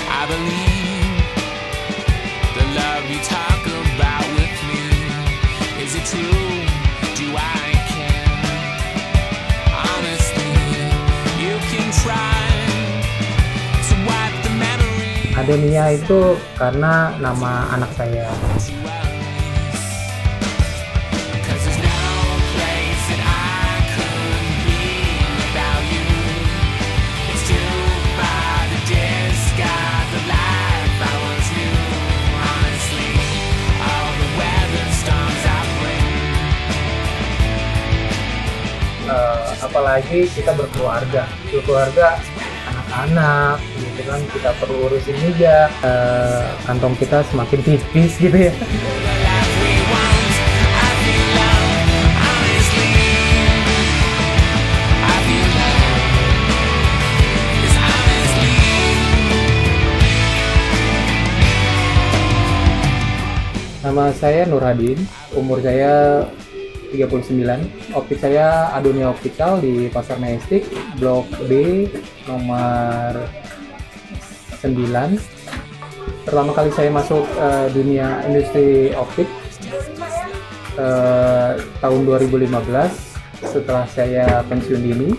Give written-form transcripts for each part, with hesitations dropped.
I believe the love you talk about with me. Is it true? Do I care? Honestly, you can try to wipe the memory. Adenia itu karena nama anak saya. Cause there's no place that I could be without you. It's too far to discard the life I was new. Honestly, all the weather storms I bring. Apalagi kita berkeluarga, anak-anak gitu kan, kita perlu urusin juga, kantong kita semakin tipis gitu ya. The life we want, I feel love. Honestly, I feel love. Yes, honestly. Nama saya Nurhadin, umur saya 39. Optik saya Adonia Optical di Pasar Majestic, Blok B, nomor 9. Pertama kali saya masuk dunia industri optik tahun 2015 setelah saya pensiun dini.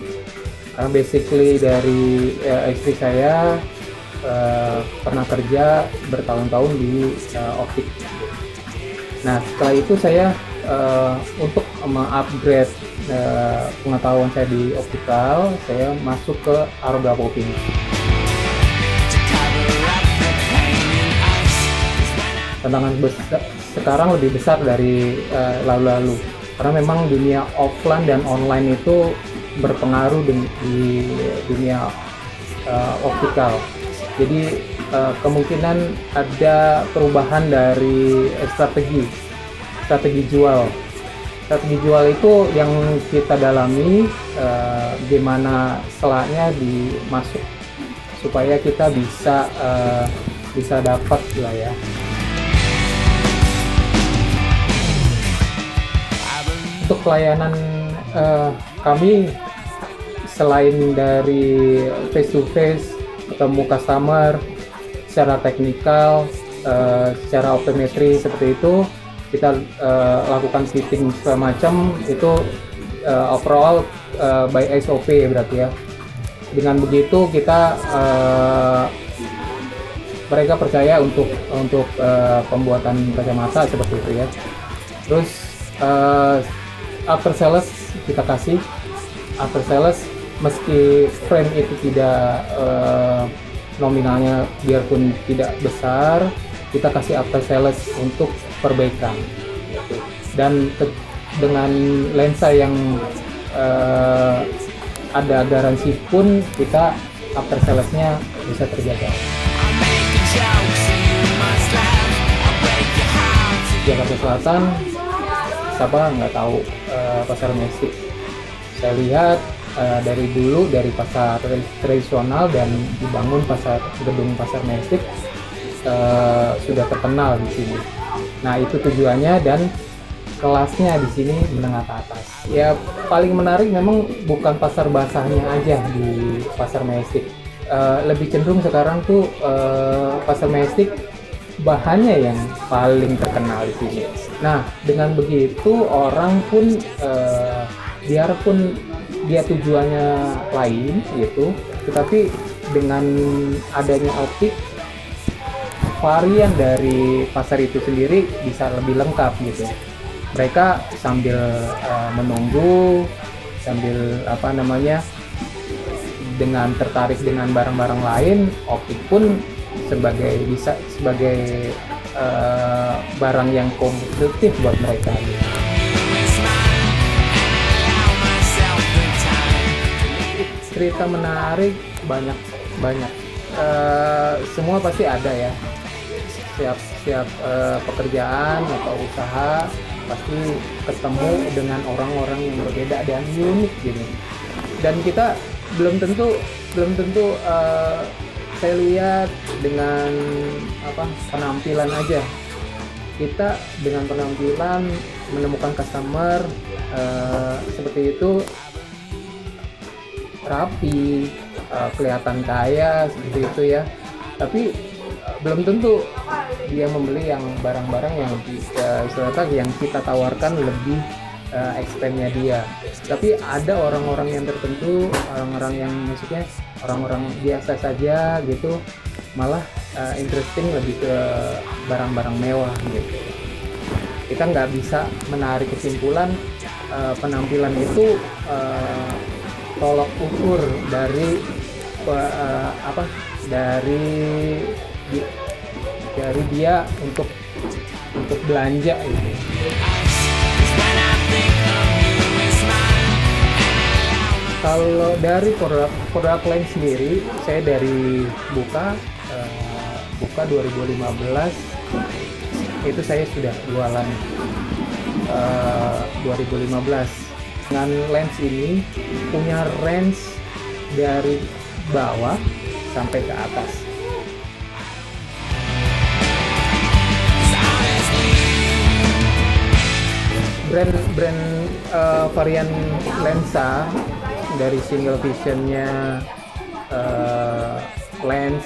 Karena basically dari istri saya pernah kerja bertahun-tahun di optik. Nah, setelah itu saya untuk mengupgrade pengetahuan saya di optical, saya masuk ke Aroga Poping. Tantangan sekarang lebih besar dari lalu-lalu, karena memang dunia offline dan online itu berpengaruh di dunia optical. Jadi kemungkinan ada perubahan dari strategi jual. Strategi jual itu yang kita dalami, gimana selanya dimasuk supaya kita bisa dapat lah ya. Untuk pelayanan kami, selain dari face to face ketemu customer secara teknikal, secara optometri seperti itu, kita lakukan fitting semacam itu, overall by SOP berarti ya. Dengan begitu kita mereka percaya untuk pembuatan kacamata seperti itu ya. Terus after sales kita kasih after sales, meski frame itu tidak nominalnya biarpun tidak besar, kita kasih after sales untuk perbaikan. Dan dengan lensa yang ada garansi pun kita after salesnya bisa terjaga. Jakarta Selatan, siapa nggak tahu pasar Majestic. Saya lihat dari dulu dari pasar tradisional dan dibangun gedung pasar Majestic sudah terkenal di sini. Nah, itu tujuannya, dan kelasnya di sini menengah ke atas. Ya, paling menarik memang bukan pasar basahnya aja di pasar Majestic. Lebih cenderung sekarang tuh pasar Majestic bahannya yang paling terkenal di sini. Nah, dengan begitu orang pun biarpun dia tujuannya lain gitu, tetapi dengan adanya optik, varian dari pasar itu sendiri bisa lebih lengkap gitu. Mereka sambil menunggu, sambil dengan tertarik dengan barang-barang lain, optik pun sebagai barang yang kompetitif buat mereka. Cerita menarik banyak. Semua pasti ada ya. Setiap pekerjaan atau usaha pasti ketemu dengan orang-orang yang berbeda dan unik gitu. Dan kita belum tentu saya lihat dengan penampilan aja. Kita dengan penampilan menemukan customer seperti itu rapi, kelihatan kaya seperti itu ya, tapi belum tentu dia membeli yang barang-barang yang istilahnya yang kita tawarkan lebih expand-nya dia. Tapi ada orang-orang yang tertentu, orang-orang yang maksudnya orang-orang biasa saja gitu, malah interesting lebih ke barang-barang mewah gitu. Kita nggak bisa menarik kesimpulan penampilan itu tolak ukur dari dari dia untuk belanja gitu. Kalau dari produk lain sendiri, saya dari Buka 2015 itu saya sudah jualan 2015. Dengan lens ini punya range dari bawah sampai ke atas. Brand varian lensa dari single visionnya lens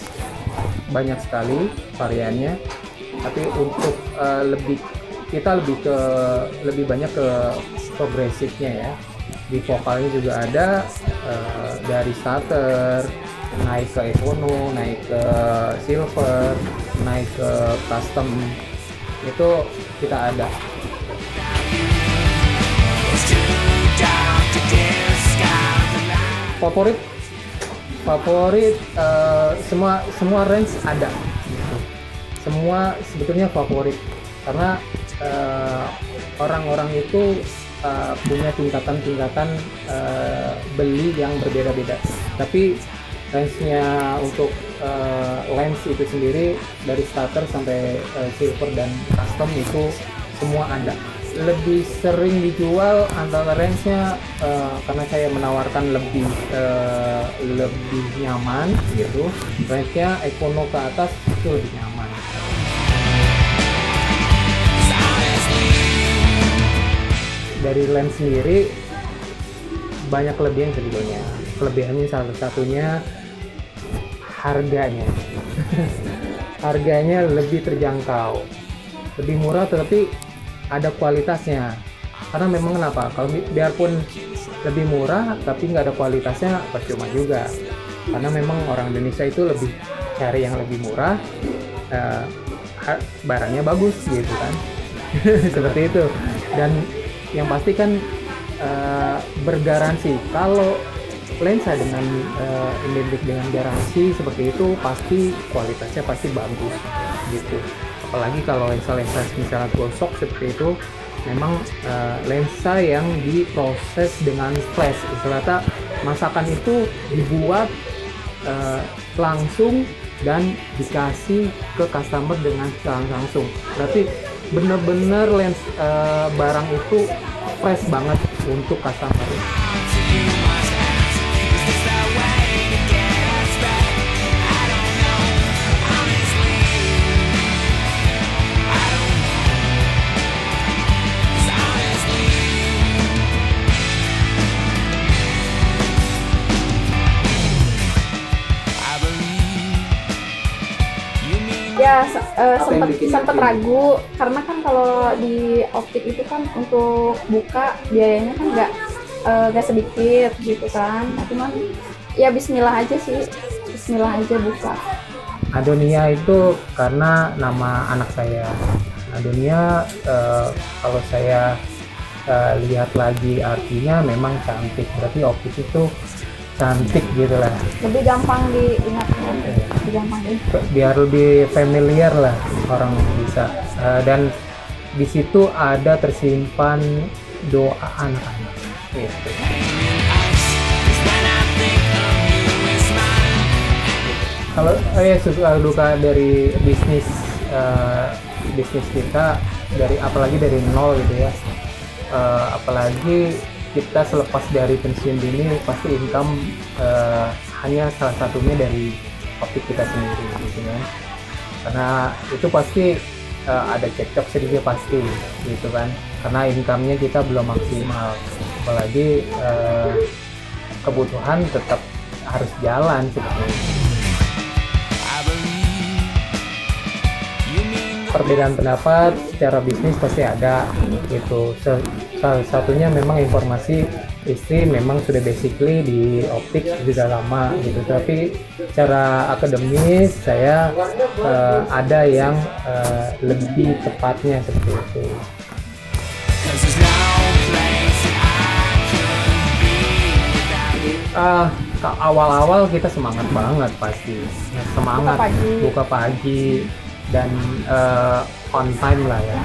banyak sekali variannya, tapi untuk lebih banyak ke progresifnya ya. Di vokalnya juga ada dari starter naik ke econo, naik ke silver, naik ke custom, itu kita ada. Favorit semua range ada gitu. Semua sebetulnya favorit karena orang-orang itu punya tingkatan beli yang berbeda-beda. Tapi range-nya untuk lens itu sendiri dari starter sampai silver dan custom itu semua ada. Lebih sering dijual antara range-nya karena saya menawarkan lebih nyaman gitu. Range-nya econo ke atas itu lebih nyaman. Dari lens sendiri banyak kelebihan sebetulnya. Kelebihannya salah satunya harganya. Harganya lebih terjangkau, lebih murah, tetapi ada kualitasnya. Karena memang kenapa? Kalau biarpun lebih murah tapi nggak ada kualitasnya percuma juga. Karena memang orang Indonesia itu lebih cari yang lebih murah, barangnya bagus gitu kan. Seperti itu. Dan yang pasti kan bergaransi. Kalau lensa dengan identik dengan garansi seperti itu, pasti kualitasnya pasti bagus gitu. Apalagi kalau lensa-lensa misalnya gosok seperti itu, memang lensa yang diproses dengan flash. Istilahnya masakan itu dibuat langsung dan dikasih ke customer dengan langsung. Berarti bener-bener lens barang itu fresh banget untuk customer. Ya sempat ragu karena kan kalau di optik itu kan untuk buka biayanya kan nggak sedikit gitu kan. Nah, cuman ya Bismillah aja sih, Bismillah aja buka. Adonia itu karena nama anak saya. Adonia kalau saya lihat lagi artinya memang cantik, berarti optik itu cantik gitu lah. Lebih gampang diingatnya, lebih gampang biar lebih familiar lah orang bisa. Dan di situ ada tersimpan doa anak-anak gitu. Kalau suka duka dari bisnis kita, apalagi dari nol gitu ya, apalagi kita selepas dari pensiun dini pasti income hanya salah satunya dari optik kita sendiri gitu kan. Karena itu pasti ada cekcok sedikit pasti gitu kan, karena income-nya kita belum maksimal, apalagi kebutuhan tetap harus jalan sebetulnya. I believe you mean the Perbedaan pendapat secara bisnis pasti ada gitu. Salah satunya memang informasi istri memang sudah basically di optik sudah lama gitu, tapi secara akademis saya ada yang lebih tepatnya seperti itu. 'cause there's no place that I could be without you. Awal-awal kita semangat banget pasti, semangat buka pagi dan on time lah ya.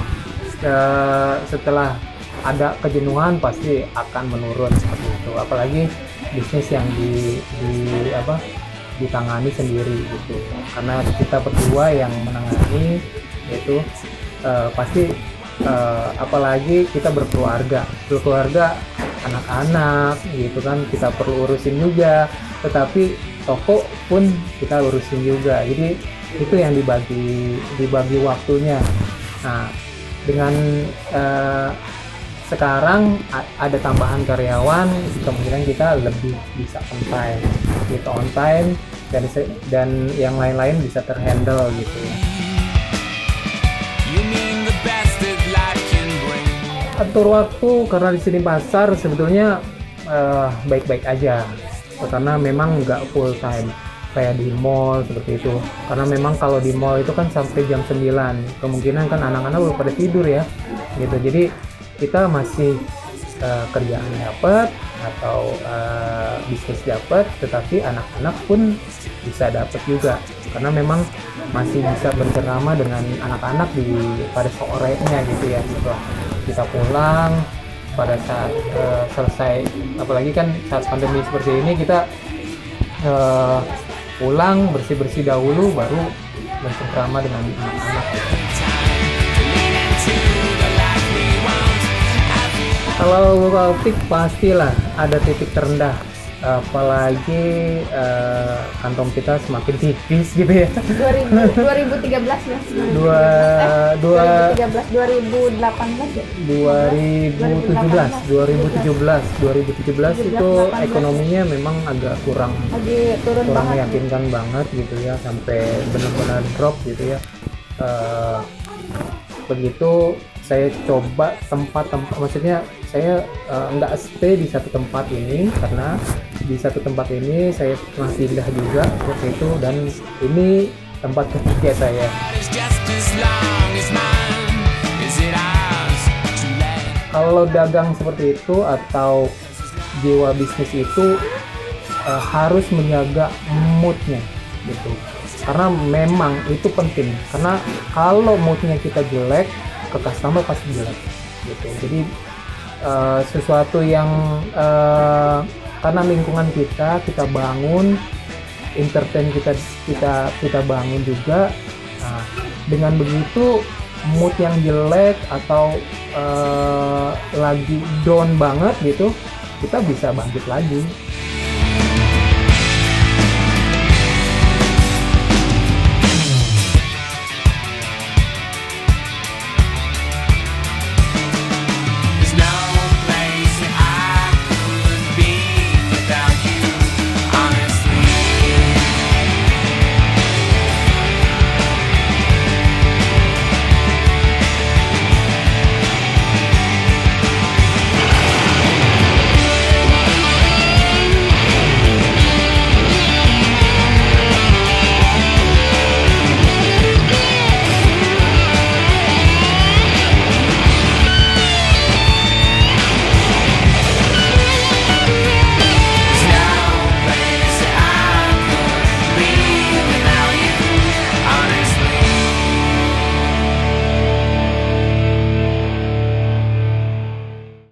Setelah ada kejenuhan pasti akan menurun seperti itu, apalagi bisnis yang ditangani sendiri gitu, karena kita berdua yang menangani itu pasti apalagi kita berkeluarga anak-anak gitu kan, kita perlu urusin juga, tetapi toko pun kita urusin juga, jadi itu yang dibagi waktunya. Nah, dengan sekarang ada tambahan karyawan, kemungkinan kita lebih bisa on time dan yang lain-lain bisa terhandle gitu. You mean the best that life can bring. Atur waktu karena di sini pasar sebetulnya baik-baik aja, karena memang nggak full time kayak di mall seperti itu, karena memang kalau di mall itu kan sampai jam 9, kemungkinan kan anak-anak udah pada tidur ya gitu, jadi kita masih kerjaan dapat atau bisnis dapat, tetapi anak-anak pun bisa dapat juga, karena memang masih bisa bercengkrama dengan anak-anak pada sorenya gitu ya, setelah kita pulang pada saat selesai, apalagi kan saat pandemi seperti ini kita pulang bersih-bersih dahulu baru bercengkrama dengan anak-anak gitu. Kalau buka optik pastilah ada titik terendah, apalagi kantong kita semakin tipis gitu ya. 2013 ya. 2018 2018 ya. 2017 itu ekonominya memang agak kurang Turun banget. meyakinkan banget gitu ya, sampai benar-benar drop gitu ya. Begitu saya coba tempat-tempat, maksudnya saya nggak stay di satu tempat ini, karena di satu tempat ini saya pernah pindah juga seperti itu, dan ini tempat ketiga saya. It's just as long as mine. Is it ours to let? Kalau dagang seperti itu atau jiwa bisnis itu harus menjaga moodnya gitu, karena memang itu penting, karena kalau moodnya kita jelek, ke customer pasti jelek gitu. Jadi sesuatu yang karena lingkungan kita bangun, entertain kita bangun juga. Nah, dengan begitu mood yang jelek atau lagi down banget gitu, kita bisa bangkit lagi.